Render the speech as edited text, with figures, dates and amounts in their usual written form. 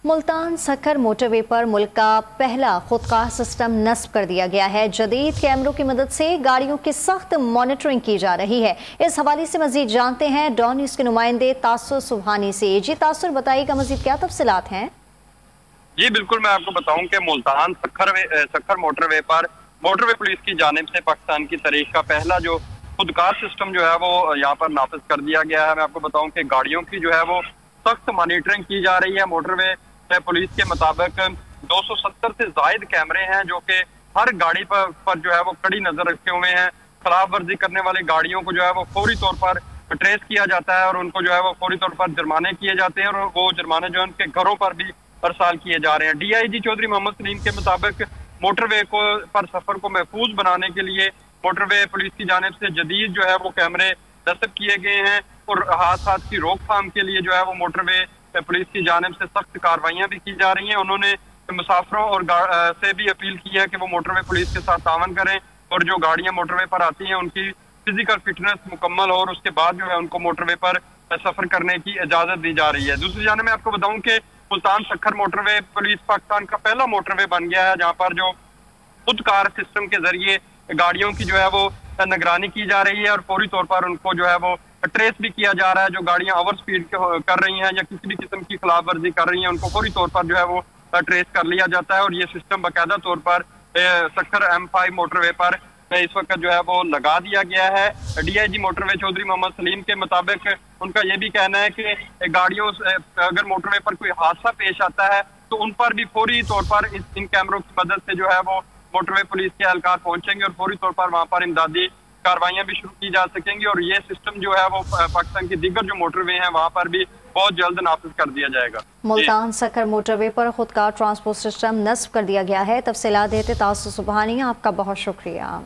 Multan Sukkur motorway पर मुल्क का पहला खुदकार सिस्टम नस्ब कर दिया गया है। जदीद कैमरों की मदद से गाड़ियों की सख्त मॉनिटरिंग की जा रही है। इस हवाले से मजीद जानते हैं डॉन न्यूज़ के नुमाइंदे तासुर सुबहानी से। जी तासुर, बताइएगा मजीद क्या तफसीलात हैं? जी बिल्कुल, मैं आपको बताऊं कि मुल्तान सक्खर मोटरवे पर मोटरवे पुलिस की जानिब से पाकिस्तान की तारीख का पहला जो खुदकार सिस्टम जो है वो यहाँ पर नाफिज कर दिया गया है। मैं आपको बताऊं कि गाड़ियों की जो है वो सख्त मॉनिटरिंग की जा रही है। मोटरवे पुलिस के मुताबिक 270 से जायद कैमरे हैं जो कि हर गाड़ी पर जो है वो कड़ी नजर रखे हुए हैं। खिलाफ वर्जी करने वाली गाड़ियों को जो है वो फौरी तौर पर ट्रेस किया जाता है और उनको जो है वो फौरी तौर पर जुर्माने किए जाते हैं और वो जुर्माने जो है उनके घरों पर भी अरसाल किए जा रहे हैं। DIG चौधरी मोहम्मद सलीम के मुताबिक मोटरवे पर सफर को महफूज बनाने के लिए मोटरवे पुलिस की जानिब से जदीद जो है वो कैमरे नस्ब किए गए हैं और हादसात की रोकथाम के लिए जो है वो मोटरवे पुलिस की जानिब से सख्त कार्रवाइयां भी की जा रही हैं। उन्होंने मुसाफिरों और से भी अपील की है कि वो मोटरवे पुलिस के साथ तावन करें और जो गाड़ियां मोटरवे पर आती हैं उनकी फिजिकल फिटनेस मुकम्मल हो और उसके बाद जो है उनको मोटरवे पर सफर करने की इजाजत दी जा रही है। दूसरी जानिब मैं आपको बताऊं कि मुल्तान सक्खर मोटरवे पुलिस पाकिस्तान का पहला मोटरवे बन गया है जहां पर जो खुदकार सिस्टम के जरिए गाड़ियों की जो है वो निगरानी की जा रही है और फौरी तौर पर उनको जो है वो ट्रेस भी किया जा रहा है। जो गाड़ियां ओवर स्पीड कर रही हैं या किसी भी किस्म की खिलाफ वर्जी कर रही हैं उनको फौरी तौर पर जो है वो ट्रेस कर लिया जाता है और ये सिस्टम बाकायदा तौर पर सक्खर M5 मोटरवे पर इस वक्त जो है वो लगा दिया गया है। DIG मोटरवे चौधरी मोहम्मद सलीम के मुताबिक उनका ये भी कहना है कि गाड़ियों से अगर मोटरवे पर कोई हादसा पेश आता है तो उन पर भी फौरी तौर पर इन कैमरों की मदद से जो है वो मोटरवे पुलिस के एहलकार पहुंचेंगे और फौरी तौर पर वहां पर इमदादी कार्रवाइयां भी शुरू की जा सकेंगी और ये सिस्टम जो है वो पाकिस्तान की दीगर जो मोटरवे हैं वहां पर भी बहुत जल्द नाफिज कर दिया जाएगा। मुल्तान सक्खर मोटरवे पर खुदकार ट्रांसपोर्ट सिस्टम नस्ब कर दिया गया है। तफसीलात देते तासुर सुबहानी, आपका बहुत शुक्रिया।